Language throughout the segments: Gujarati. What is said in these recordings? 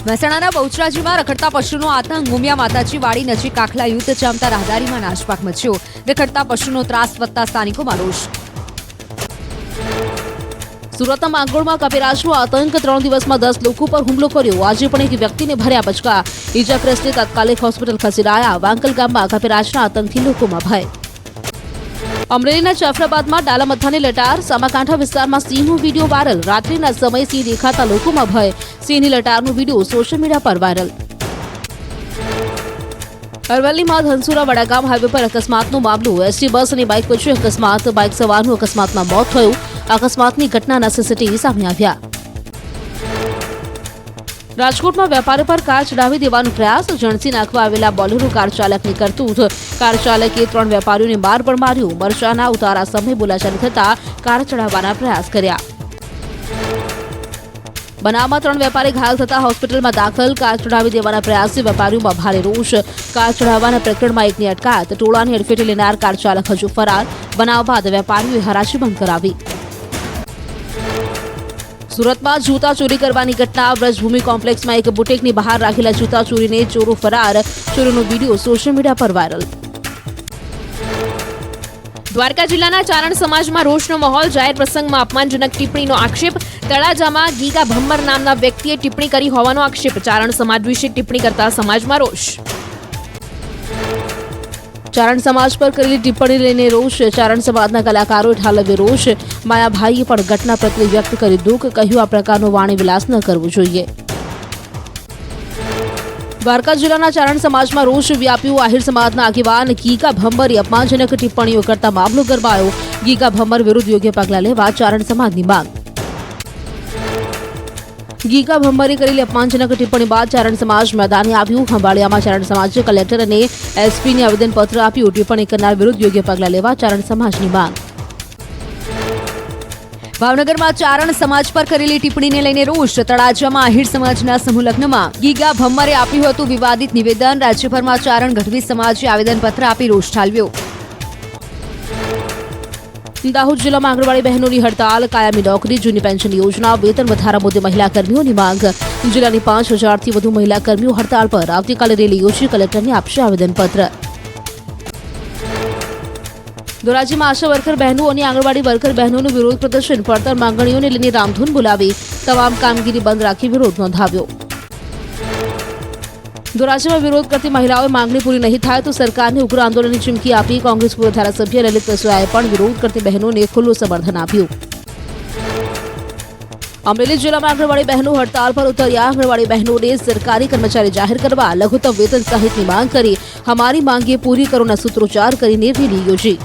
મહેસાણાના બહુચરાજીમાં રખડતા પશુનો આતંક. ઉમિયા માતાજી વાડી નજીક કાખલા યુદ્ધ જામતા રાહદારીમાં નાશપાક મચ્યો. રખડતા પશુનો ત્રાસ વધતા સ્થાનિકોમાં રોષ. સુરતના માંગરોળમાં કપિરાજનો આતંક. 3 દિવસમાં 10 લોકો પર હુમલો કર્યો. આજે પણ એક વ્યક્તિને ભર્યા બચકા. ઇજાગ્રસ્તને તાત્કાલિક હોસ્પિટલ ખસેડાયા. વાંકલ ગામમાં કપિરાજના આતંકથી લોકોમાં ભય. અમરેલીના જાફરાબાદમાં ડાલામથાની લટાર. સામાકાંઠા વિસ્તારમાં સિંહનો વિડીયો વાયરલ. રાત્રિના સમયે સિંહ દેખાતા લોકોમાં ભય. સિંહની લટારનો વિડીયો સોશિયલ મીડિયા પર વાયરલ. અરવલ્લીમાં ધનસુરા વડાગામ હાઈવે પર અકસ્માતનો મામલો. એસટી બસ અને બાઇક વચ્ચે અકસ્માત. બાઇક સવારનું અકસ્માતમાં મોત થયું. અકસ્માતની ઘટનાના સીસીટીવી સામે આવ્યા. રાજકોટમાં વેપારી પર કાર ચડાવી દેવાનો પ્રયાસ. જણસી નાખવા આવેલા બોલેરો કાર ચાલકની કરતૂત. કાર ચાલકે 3 વેપારીઓને માર પણ માર્યો. મરચાના ઉતારા સમયે બોલાચાલી થતા કાર ચડાવવાના પ્રયાસ કર્યા. બનાવમાં 3 વેપારી ઘાયલ થતા હોસ્પિટલમાં દાખલ. કાર ચડાવી દેવાના પ્રયાસથી વેપારીઓમાં ભારે રોષ. કાર ચડાવવાના પ્રકરણમાં એકની અટકાયત. ટોળાની અડફેટે લેનાર કાર ચાલક હજુ ફરાર. બનાવ બાદ વેપારીઓએ હરાજી બંધ કરાવી. સુરતમાં જૂતા ચોરી કરવાની ઘટના. વ્રજભૂમિ કોમ્પ્લેક્સમાં એક બુટીકની બહાર રાખેલા જૂતા ચોરીને ચોરો ફરાર. ચોરીનો વિડીયો સોશિયલ મીડિયા પર વાયરલ. દ્વારકા જિલ્લાના ચારણ સમાજમાં રોષનો માહોલ. જાહેર પ્રસંગમાં અપમાનજનક ટિપ્પણીનો આક્ષેપ. તળાજામાં ગીગા ભમ્મર નામના વ્યક્તિએ ટિપ્પણી કરી હોવાનો આક્ષેપ. ચારણ સમાજ વિશે ટિપ્પણી કરતા સમાજમાં રોષ. ચારણ સમાજ પર કરેલી ટિપ્પણી લઈને રોષ. ચારણ સમાજના કલાકારોએ ઠાલવ્યો રોષ. માયાભાઈએ પણ ઘટના પ્રત્યે વ્યક્ત કરી દુઃખ. કહ્યું, આ પ્રકારનો વાણી વિલાસ ન કરવો જોઈએ. દ્વારકા જિલ્લાના ચારણ સમાજમાં રોષ વ્યાપ્યો. આહિર સમાજના આગેવાન ગીગા ભમ્મરે અપમાનજનક ટિપ્પણીઓ કરતા મામલો ગરમાયો. ગીગા ભમ્મર વિરુદ્ધ યોગ્ય પગલાં લેવા ચારણ સમાજની માંગ. ગીગા ભમ્મરે કરેલી અપમાનજનક ટિપ્પણી બાદ ચારણ સમાજ મેદાને આવ્યું. ખંભાળિયામાં ચારણ સમાજે કલેક્ટર અને એસપીને આવેદનપત્ર આપ્યું. ટિપ્પણી કરનાર વિરુદ્ધ યોગ્ય પગલાં લેવા ચારણ સમાજની માંગ. ભાવનગરમાં ચારણ સમાજ પર કરેલી ટિપ્પણીને લઈને રોષ. તળાજામાં આહિર સમાજના સમૂહ લગ્નમાં ગીગા ભમ્મરે આપ્યું હતું વિવાદિત નિવેદન. રાજ્યભરમાં ચારણ ગઢવી સમાજે આવેદનપત્ર આપી રોષ ઠાલવ્યો. દાહોદ જિલ્લામાં આંગણવાડી બહેનોની હડતાલ. કાયમી નોકરી, જૂની પેન્શન યોજના, વેતન વધારા મુદ્દે મહિલા કર્મીઓની માંગ. જિલ્લાની 5000થી વધુ મહિલા કર્મીઓ હડતાળ પર. આવતીકાલે રેલી યોજી કલેક્ટરને આપશે આવેદનપત્ર. ધોરાજીમાં આશા વર્કર બહેનો અને આંગણવાડી વર્કર બહેનોનું વિરોધ પ્રદર્શન. પડતર માંગણીઓને લઈને રામધૂન બોલાવી. તમામ કામગીરી બંધ રાખી વિરોધ નોંધાવ્યો. ધોરાજીમાં વિરોધ કરતી મહિલાઓએ માંગણી પૂરી નહીં થાય તો સરકારને ઉગ્ર આંદોલનની ચીમકી આપી. કોંગ્રેસ પૂર્વ ધારાસભ્ય લલિત વસોયાએ પણ વિરોધ કરતી બહેનોને ખુલ્લું સમર્થન આપ્યું. અમરેલી જિલ્લામાં આંગણવાડી બહેનો હડતાળ પર ઉતર્યા. આંગણવાડી બહેનોને સરકારી કર્મચારી જાહેર કરવા, લઘુત્તમ વેતન સહિતની માંગ કરી. હમારી માંગે પૂરી કરોના સૂત્રોચ્ચાર કરીને રેલી યોજી.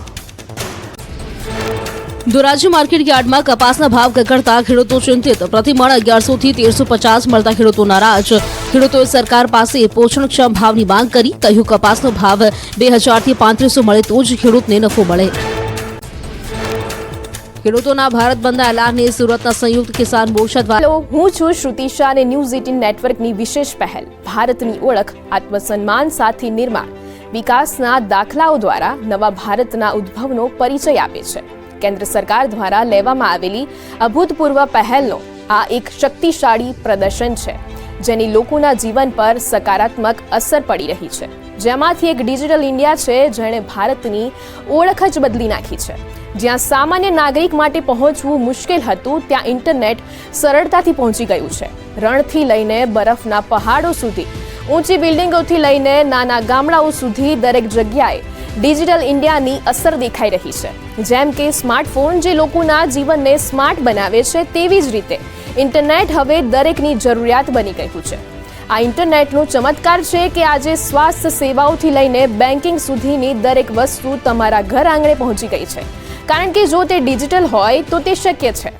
ધોરાજી માર્કેટ યાર્ડમાં કપાસના ભાવ ગગડતા ખેડૂતો ચિંતિત. પ્રતિમણ 1100 થી 1350 મળતા ખેડૂતો નારાજ. ખેડૂતોએ સરકાર પાસે પોષણક્ષમ ભાવની માંગ કરી. કહ્યું, કપાસનો ભાવ 2000 થી 3500 મળે તો જ ખેડૂતને નફો મળે. ખેડૂતોના ભારત બંધના એલાનને સુરતના સંયુક્ત કિસાન મોરચા દ્વારા. હું છું શ્રુતિ શાહ અને ન્યૂઝ 18 નેટવર્કની વિશેષ પહેલ ભારતની ઓળખ, આત્મસન્માન સાથે નિર્માણ, વિકાસના દાખલાઓ દ્વારા નવા ભારતના ઉદ્ભવનો પરિચય આપે છે. કેન્દ્ર સરકાર દ્વારા લેવામાં આવેલી અભૂતપૂર્વ પહેલનો આ એક શક્તિશાળી પ્રદર્શન છે, જેની લોકોના જીવન પર સકારાત્મક અસર પડી રહી છે. જેમાંથી એક ડિજિટલ ઇન્ડિયા છે, જેણે ભારતની ઓળખ જ બદલી નાખી છે. જ્યાં સામાન્ય નાગરિક માટે પહોંચવું મુશ્કેલ હતું, ત્યાં ઇન્ટરનેટ સરળતાથી પહોંચી ગયું છે. રણથી લઈને બરફના પહાડો સુધી, ઊંચી બિલ્ડિંગોથી લઈને નાના ગામડાઓ સુધી દરેક જગ્યાએ ડિજિટલ ઇન્ડિયાની અસર દેખાઈ રહી છે. જેમ કે સ્માર્ટફોન જે લોકોના જીવનને સ્માર્ટ બનાવે છે, તેવી જ રીતે ઇન્ટરનેટ હવે દરેકની જરૂરિયાત બની ગયું છે. આ ઇન્ટરનેટનો ચમત્કાર છે કે આજે સ્વાસ્થ્ય સેવાઓથી લઈને બેન્કિંગ સુધીની દરેક વસ્તુ તમારા ઘર આંગણે પહોંચી ગઈ છે. કારણ કે જો તે ડિજિટલ હોય તો તે શક્ય છે.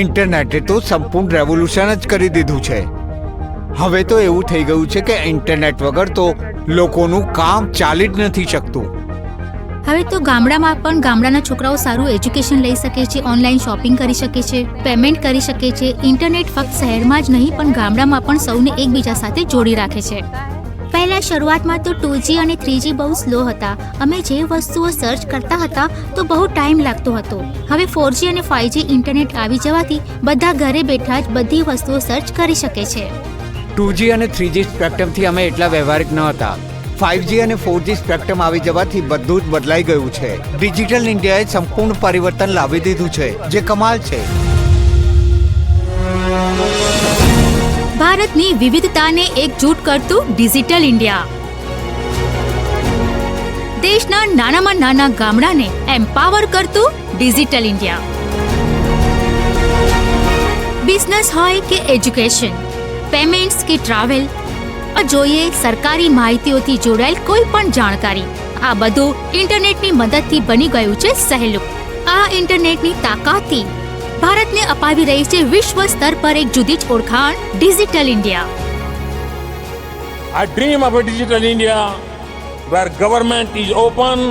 ઇન્ટરનેટે તો સંપૂર્ણ રેવોલ્યુશન જ કરી દીધું છે. હવે તો એવું થઈ ગયું છે કે ઇન્ટરનેટ વગર તો લોકોનું કામ ચાલી જ નથી શકતું. હવે તો ગામડામાં પણ ગામડાના છોકરાઓ સારું એજ્યુકેશન લઈ શકે છે, ઓનલાઈન શોપિંગ કરી શકે છે, પેમેન્ટ કરી શકે છે. ઇન્ટરનેટ ફક્ત શહેરમાં જ નહીં પણ ગામડામાં પણ સૌને એકબીજા સાથે જોડી રાખે છે. પહેલા શરૂઆતમાં તો 2G અને 3G બહુ સ્લો હતા. અમે જે વસ્તુઓ સર્ચ કરતા હતા તો બહુ ટાઈમ લાગતો હતો. હવે 4G અને 5G ઇન્ટરનેટ આવી જવાથી બધા ઘરે બેઠા જ બધી વસ્તુઓ સર્ચ કરી શકે છે. 2G અને 3G સ્પેક્ટ્રમથી અમે એટલા વ્યવહારિક ન હતા. 5G અને 4G સ્પેક્ટ્રમ આવી જવાથી બધું જ બદલાઈ ગયું છે. ડિજિટલ ઇન્ડિયાએ સંપૂર્ણ પરિવર્તન લાવી દીધું છે, જે કમાલ છે. ભારતની વિવિધતાને એકજૂટ કરતું ડિજિટલ ઇન્ડિયા. દેશના નાનામાં નાના ગામડાને એમ્પાવર કરતું ડિજિટલ ઇન્ડિયા. બિઝનેસ હોય કે એજ્યુકેશન, પેમેન્ટ્સ કે ટ્રાવેલ, જોઈએ સરકારી માહિતીઓથી જોડાયેલ કોઈ પણ જાણકારી, આ બધું ઇન્ટરનેટની મદદથી બની ગયું છે સહેલું. આ ઇન્ટરનેટની તાકાતથી ભારતને અપાવી રહી છે વિશ્વ સ્તર પર એક જુદી જ ઓળખાણ, digital India. I dream of a digital India where government is open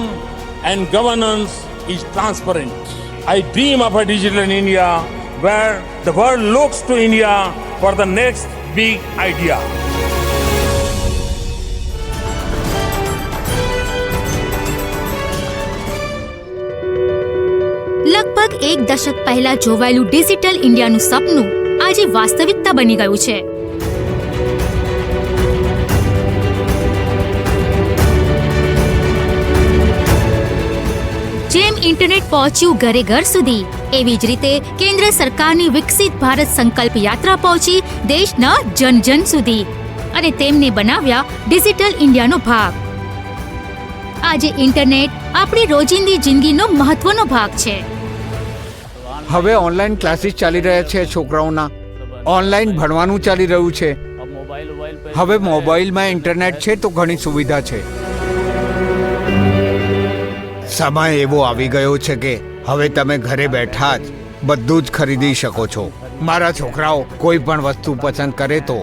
and governance is transparent. I dream of a digital India where the world looks to India for the next big idea. લગભગ એક દશક પહેલા જોવાયેલું ડિજિટલ ઇન્ડિયાનું સપનું આજે વાસ્તવિકતા બની ગયું છે. જેમ ઇન્ટરનેટ પહોંચ્યું ઘરે ઘર સુધી, એવી જ રીતે કેન્દ્ર સરકારની વિકસિત ભારત સંકલ્પ યાત્રા પહોંચી દેશના જન જન સુધી અને તેમને બનાવ્યા ડિજિટલ ઇન્ડિયાનો ભાગ. આજે ઇન્ટરનેટ આપણી રોજિંદી જિંદગીનો મહત્વનો ભાગ છે. હવે ઓનલાઈન ક્લાસીસ ચાલી રહ્યા છે છોકરાઓના. ઓનલાઈન ભણવાનું ચાલી રહ્યું છે. હવે મોબાઈલમાં ઇન્ટરનેટ છે તો ઘણી સુવિધા છે. સમય એવો આવી ગયો છે કે હવે તમે ઘરે બેઠા જ બધું જ ખરીદી શકો છો. મારા છોકરાઓ કોઈ પણ વસ્તુ પસંદ કરે તો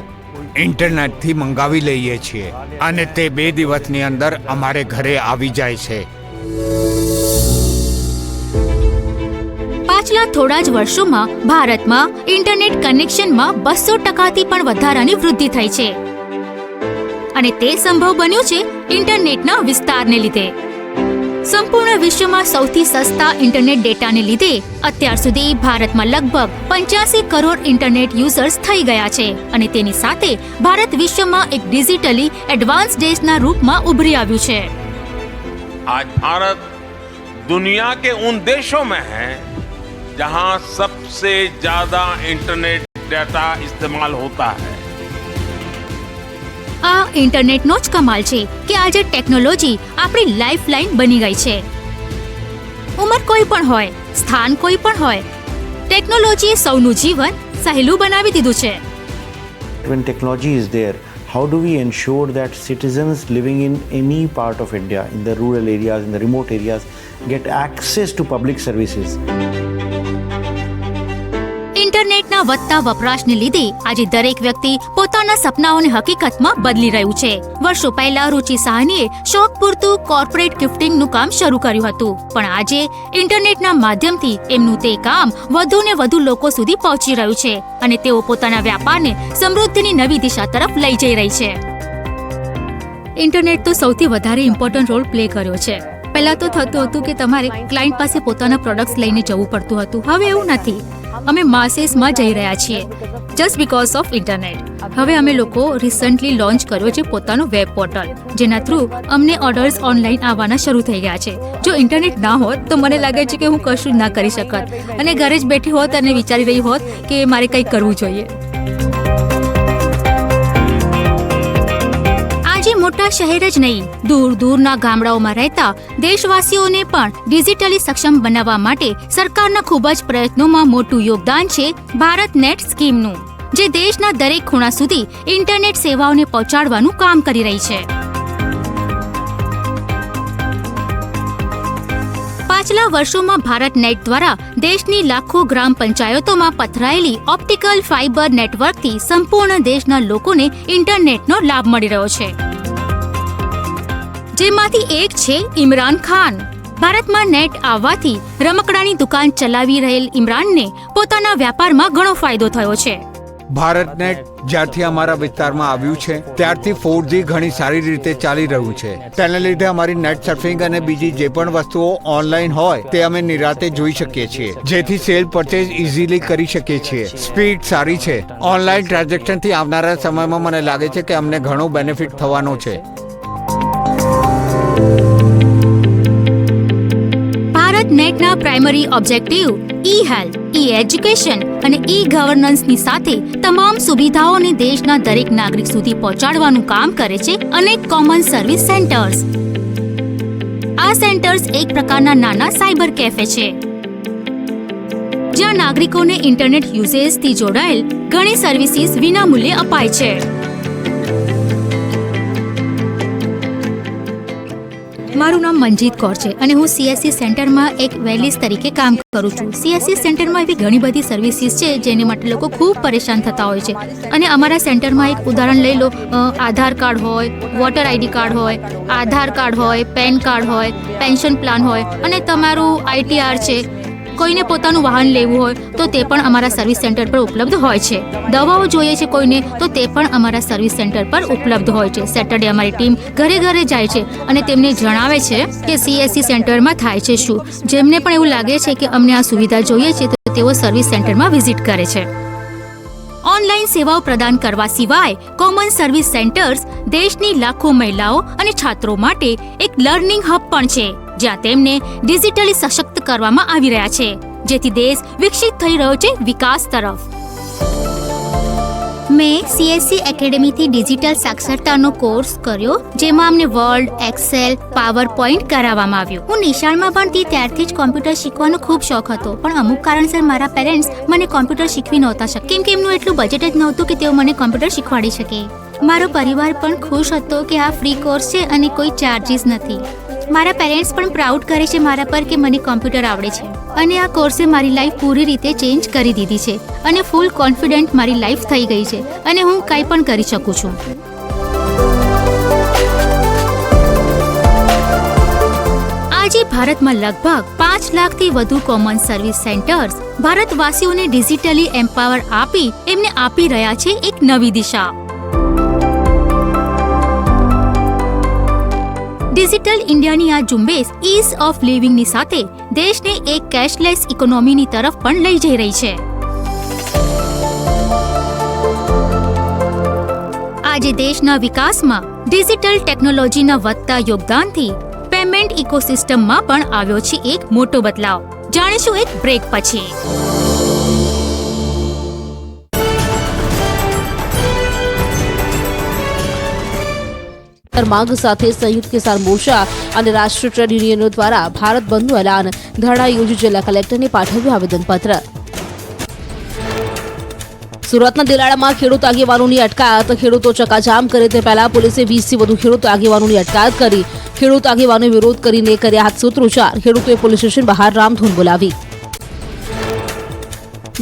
ઇન્ટરનેટથી મંગાવી લઈએ છીએ અને તે 2 દિવસની અંદર અમારે ઘરે આવી જાય છે. પાછલા થોડા જ વર્ષોમાં ભારતમાં ઇન્ટરનેટ કનેક્શનમાં 200%થી પણ વધારાની વૃદ્ધિ થઈ છે અને તે સંભવ બન્યું છે ઇન્ટરનેટના વિસ્તારને લીધે. સંપૂર્ણ વિશ્વમાં સૌથી સસ્તા ઇન્ટરનેટ ડેટાને લીધે અત્યાર સુધી ભારતમાં લગભગ 85 કરોડ ઇન્ટરનેટ યુઝર્સ થઈ ગયા છે અને તેની સાથે ભારત વિશ્વમાં એક ડિજિટલી એડવાન્સ દેશના રૂપમાં ઉભરી આવ્યું છે. आज भारत दुनिया के उन देशों में है जहां सबसे ज्यादा इंटरनेट डेटा इस्तेमाल होता है. આ ઇન્ટરનેટનો જ કમાલ છે કે આજે ટેકનોલોજી આપણી લાઇફલાઇન બની ગઈ છે. ઉંમર કોઈ પણ હોય, સ્થાન કોઈ પણ હોય, ટેકનોલોજીએ સૌનું જીવન સહેલું બનાવી દીધું છે. When technology is there, how do we ensure that citizens living in any part of India, in the rural areas, in the remote areas, get access to public services? ઇન્ટરનેટના વધતા વપરાશને લીધે આજે દરેક વ્યક્તિ પોતાના સપનાઓને હકીકતમાં બદલી રહ્યું છે. વર્ષો પહેલા રુચિ સાહનીએ શોખ પૂરતું કોર્પોરેટ ગિફ્ટિંગનું કામ શરૂ કર્યું હતું, પણ આજે ઇન્ટરનેટના માધ્યમથી એમનું તે કામ વધુ ને વધુ લોકો સુધી પહોંચી રહ્યું છે અને તેઓ પોતાના વ્યાપારને સમૃદ્ધિની નવી દિશા તરફ લઈ જઈ રહી છે. ઇન્ટરનેટ તો સૌથી વધારે ઇમ્પોર્ટન્ટ રોલ પ્લે કર્યો છે. પહેલા તો થતું હતું કે તમારે ક્લાયન્ટ પાસે પોતાના પ્રોડક્ટ્સ લઈને જવું પડતું હતું. હવે એવું નથી. અમે માસેસમાં જઈ રહ્યા છીએ જસ્ટ બીકોઝ ઓફ ઇન્ટરનેટ. હવે અમે લોકો રિસન્ટલી લોન્ચ કર્યો છે પોતાનો વેબ પોર્ટલ, જેના થ્રુ અમને ઓર્ડર્સ ઓનલાઈન આવવાના શરૂ થઈ ગયા છે. જો ઇન્ટરનેટ ના હોત તો મને લાગે છે કે હું કશું જ ના કરી શકત અને ઘરે જ બેઠી હોત અને વિચારી રહી હોત કે મારે કંઈક કરવું જોઈએ. આજે મોટા શહેર જ નહીં, દૂર દૂરના ગામડાઓમાં રહેતા દેશવાસીઓને પણ ડિજિટલી સક્ષમ બનાવવા માટે સરકારના ખૂબ જ પ્રયત્નોમાં મોટું યોગદાન છે ભારત નેટ સ્કીમનું, જે દેશના દરેક ખૂણા સુધી ઇન્ટરનેટ સેવાઓને પહોંચાડવાનું કામ કરી રહી છે. પાછલા વર્ષોમાં ભારત નેટ દ્વારા દેશની લાખો ગ્રામ પંચાયતોમાં પથરાયેલી ઓપ્ટિકલ ફાઇબર નેટવર્કથી સંપૂર્ણ દેશના લોકોને ઇન્ટરનેટનો લાભ મળી રહ્યો છે. જેમાંથી એક છે ઇમરાન ખાન. ભારતમાં નેટ આવવાથી રમકડાની દુકાન ચલાવી રહેલ ઇમરાનને પોતાના વ્યાપારમાં ઘણો ફાયદો થયો છે. ભારતનેટ જ્યારથી અમારા વિસ્તારમાં આવ્યું છે ત્યારથી 4G ઘણી સારી રીતે ચાલી રહ્યું છે. તેને લીધે અમારી નેટ સર્ફિંગ અને બીજી જે પણ વસ્તુઓ ઓનલાઈન હોય તે અમે નિરાતે જોઈ શકીએ છીએ, જેથી સેલ પરચેઝ ઇઝીલી કરી શકીએ છીએ. સ્પીડ સારી છે. ઓનલાઈન ટ્રાન્ઝેક્શનથી આવનારા સમયમાં મને લાગે છે કે અમને ઘણો બેનિફિટ થવાનો છે. ભારત નેટના પ્રાઇમરી ઓબ્જેક્ટિવ ઈ હેલ્થ, ઈ એજ્યુકેશન અને ઈ ગવર્નન્સની સાથે તમામ સુવિધાઓને દેશના દરેક નાગરિક સુધી પહોંચાડવાનું કામ કરે છે અનેક કોમન સર્વિસ સેન્ટર્સ. આ સેન્ટર્સ એક પ્રકારના નાના સાયબર કેફે છે જ્યાં નાગરિકોને ઇન્ટરનેટ યુઝેજથી જોડાયેલ ઘણી સર્વિસીસ વિનામૂલ્યે અપાય છે. મારું નામ મનજીત કૌર છે અને હું CSC સેન્ટરમાં એક વેલીસ તરીકે કામ કરું છું. CSC સેન્ટરમાં એવી ઘણી બધી સર્વિસીસ છે જેને માટે લોકો ખૂબ પરેશાન થતા હોય છે અને અમારા સેન્ટરમાં એક ઉદાહરણ લઈ લો, આધાર કાર્ડ હોય, વોટર ID કાર્ડ હોય, આધાર કાર્ડ હોય, પેન કાર્ડ હોય, પેન્શન પ્લાન હોય અને તમારું ITR છે. કોઈને પોતાનું વાહન લેવું હોય તો તે પણ અમારા સર્વિસ સેન્ટર પર ઉપલબ્ધ હોય છે. દવાઓ જોઈએ છે કોઈને તો તે પણ અમારા સર્વિસ સેન્ટર પર ઉપલબ્ધ હોય છે. સેટરડે અમારી ટીમ ઘરે ઘરે જાય છે અને તેમને જણાવે છે કે CSC સેન્ટરમાં થાય છે શું. જેમને પણ એવું લાગે છે કે અમને આ સુવિધા જોઈએ છે તો તેઓ સર્વિસ સેન્ટરમાં વિઝિટ કરે છે. ઓનલાઈન સેવાઓ પ્રદાન કરવા સિવાય કોમન સર્વિસ સેન્ટર્સ દેશની લાખો મહિલાઓ અને છાત્રો માટે એક લર્નિંગ હબ પણ છે જ્યાં તેમને ડિજિટલી સશક્ત કરવામાં આવી રહ્યા છે, જેથી દેશ વિકસિત થઈ રહ્યો છે વિકાસ તરફ. મેં CSC એકેડેમીથી ડિજિટલ સાક્ષરતાનો કોર્સ કર્યો જેમાં અમને વર્ડ, એક્સેલ, પાવરપોઈન્ટ કરાવવામાં આવ્યું. હું નિશાળમાં ભણતી ત્યારથી જ કોમ્પ્યુટર શીખવાનો ખૂબ શોખ હતો, પણ અમુક કારણસર મારા પેરેન્ટ્સ મને કોમ્પ્યુટર શીખવી નહોતા શકતા કેમ કે એમનું એટલું બજેટ જ નહોતું કે તેઓ મને કોમ્પ્યુટર શીખવાડી શકે. મારો પરિવાર પણ ખુશ હતો કે આ ફ્રી કોર્સ છે અને કોઈ ચાર્જીસ નથી. મારા પેરેન્ટ્સ પણ પ્રાઉડ કરે છે મારા પર કે મને કોમ્પ્યુટર આવડે છે અને આ કોર્સે મારી લાઈફ પૂરી રીતે ચેન્જ કરી દીધી છે અને ફૂલ કોન્ફિડન્ટ મારી લાઈફ થઈ ગઈ છે અને હું કંઈ પણ કરી શકું છું. આજે ભારતમાં લગભગ 5 લાખથી વધુ કોમન સર્વિસ સેન્ટર્સ ભારતવાસીઓને ડિજિટલી એમ્પાવર આપી એમને આપી રહ્યા છે એક નવી દિશા. ડિજિટલ ઇન્ડિયાની આ ઝુંબેશ ઇઝ ઓફ લિવિંગની સાથે દેશને એક કેશલેસ ઇકોનોમીની તરફ પણ લઈ જઈ રહી છે. આજે દેશના વિકાસમાં ડિજિટલ ટેકનોલોજીના વધતા યોગદાનથી પેમેન્ટ ઇકોસિસ્ટમમાં પણ આવ્યો છે એક મોટો બદલાવ. જાણીશું એક બ્રેક પછી. માંગ સાથે સંયુક્ત કિસાન મોરચા અને રાષ્ટ્રીય ટ્રેડ યુનિયનો દ્વારા ભારત બંધનું એલાન. ધરણા યોજી જિલ્લા કલેક્ટરને પાઠવ્યું આવેદનપત્ર. સુરતના દિલાડામાં ખેડૂત આગેવાનોની અટકાયત. ખેડૂતો ચક્કાજામ કરે તે પહેલા પોલીસે 20થી વધુ ખેડૂત આગેવાનોની અટકાયત કરી. ખેડૂત આગેવાનોએ વિરોધ કરીને કર્યા હાથ સૂત્રોચ્ચાર. ખેડૂતોએ પોલીસ સ્ટેશન બહાર રામધૂન બોલાવી.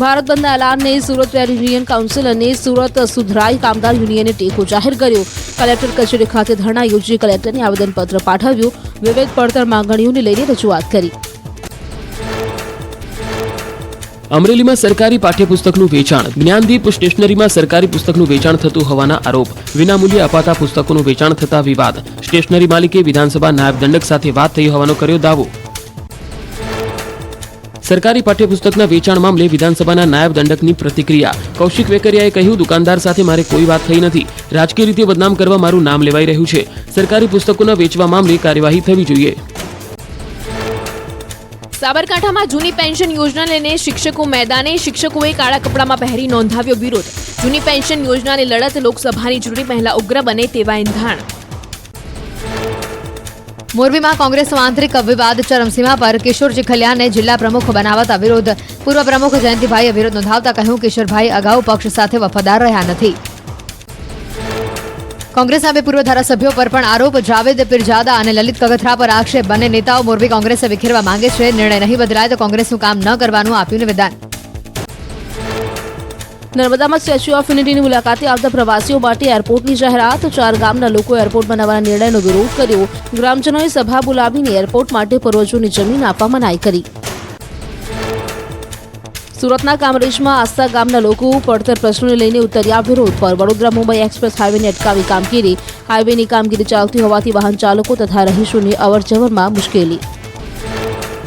ભારત બંધના એલાનને સુરત ટ્રેડ યુનિયન કાઉન્સિલ અને સુરત સુધરાઈ કામદાર યુનિયને ટેકો જાહેર કર્યો. કલેક્ટર કચેરી ખાતે ધરણા યોજી કલેક્ટરને આવેદનપત્ર પાઠવ્યું. વિવિધ પડતર માંગણીઓને લઈને રજૂઆત કરી. અમરેલીમાં સરકારી પાઠ્યપુસ્તકનું વેચાણ. જ્ઞાનદીપ સ્ટેશનરીમાં સરકારી પુસ્તકનું વેચાણ થતું હોવાના આરોપ. વિનામૂલ્યે અપાતા પુસ્તકોનું વેચાણ થતા વિવાદ. સ્ટેશનરી માલિકે વિધાનસભા નાયબ દંડક સાથે વાત થઈ હોવાનો કર્યો દાવો. સરકારી પાઠ્યપુસ્તકના વેચાણ મામલે વિધાનસભાના નાયબ દંડકની પ્રતિક્રિયા. કૌશિક વેકરિયાએ કહ્યું, દુકાનદાર સાથે મારે કોઈ વાત થઈ નથી. રાજકીય રીતે બદનામ કરવા મારું નામ લેવાઈ રહ્યું છે. સરકારી પુસ્તકોના વેચવા મામલે કાર્યવાહી થવી જોઈએ. સાબરકાંઠામાં જૂની પેન્શન યોજના લઈને શિક્ષકો મેદાને. શિક્ષકોએ કાળા કપડામાં પહેરી નોંધાવ્યો વિરોધ. જૂની પેન્શન યોજનાની લડત લોકસભાની ચૂંટણી પહેલા ઉગ્ર બને તેવા એંધાણ. મોરબીમાં કોંગ્રેસનો આંતરિક વિવાદ ચરમસીમા પર. કિશોર ચીખલિયાને જિલ્લા પ્રમુખ બનાવતા વિરોધ. પૂર્વ પ્રમુખ જયંતિભાઈએ વિરોધ નોંધાવતા કહ્યું, કિશોરભાઈ અગાઉ પક્ષ સાથે વફાદાર રહ્યા નથી. કોંગ્રેસના બે પૂર્વ ધારાસભ્યો પર પણ આરોપ. જાવેદ પીરજાદા અને લલિત કગથરા પર આક્ષેપ. બંને નેતાઓ મોરબી કોંગ્રેસે વિખેરવા માંગે છે. નિર્ણય નહીં બદલાય તો કોંગ્રેસનું કામ ન કરવાનું આપ્યું નિવેદન. નર્મદામાં સ્ટેચ્યુ ઓફ યુનિટીની મુલાકાતે આવતા પ્રવાસીઓ માટે એરપોર્ટની જાહેરાત. 4 ગામના લોકો એરપોર્ટ બનાવવાના નિર્ણયનો વિરોધ કર્યો. ગ્રામજનોએ સભા બોલાવીને એરપોર્ટ માટે પૂર્વજોની જમીન આપવા મનાઈ કરી. સુરતના કામરેજમાં આસ્થા ગામના લોકો પડતર પ્રશ્નોને લઈને ઉતર્યા વિરોધ પર. વડોદરા મુંબઈ એક્સપ્રેસ હાઈવેને અટકાવી કામગીરી. હાઈવેની કામગીરી ચાલતી હોવાથી વાહન ચાલકો તથા રહીશોની અવરજવરમાં મુશ્કેલી.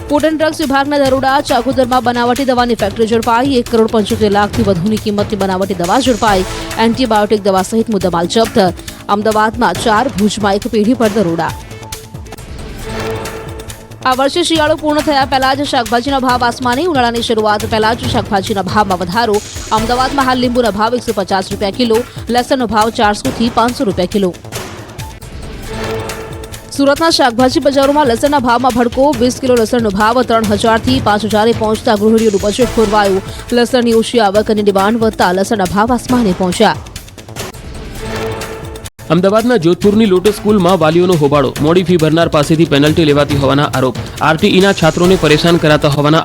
ફૂડ એન્ડ ડ્રગ્સ વિભાગના દરોડા. ચાકોદરમાં બનાવટી દવાની ફેક્ટરી ઝડપાઈ. 1,75 લાખથી વધુની કિંમતની બનાવટી દવા ઝડપાઈ. એન્ટીબાયોટિક દવા સહિત મુદ્દામાલ જપ્ત. અમદાવાદમાં 4, ભુજમાં 1 પેઢી પર દરોડા. આ વર્ષે શિયાળો પૂર્ણ થયા પહેલા જ શાકભાજીના ભાવ આસમાને. ઉનાળાની શરૂઆત પહેલા જ શાકભાજીના ભાવમાં વધારો. અમદાવાદમાં હાલ લીંબુના ભાવ 150 રૂપિયા કિલો, લસણનો ભાવ 400 થી 500 રૂપિયા કિલો. સુરતના શાકભાજી બજારોમાં લસણના ભાવમાં ભડકો. 20 કિલો લસણનો ભાવ 3,000 થી 5,000 પહોંચતા ગૃહિણીઓનું બજેટ ખોરવાયું. લસણની ઓછી આવક અને ડિમાન્ડ વધતા લસણના ભાવ આસમાને પહોંચ્યા. અમદાવાદના જોધપુરની લોટસ સ્કૂલમાં વાલીઓનો હોબાળો. મોડી ફી ભરનાર પાસેથી પેનલ્ટી લેવાતી હોવાના આરોપ. આરટીઈના છાત્રોને પરેશાન કરાતા હોવાના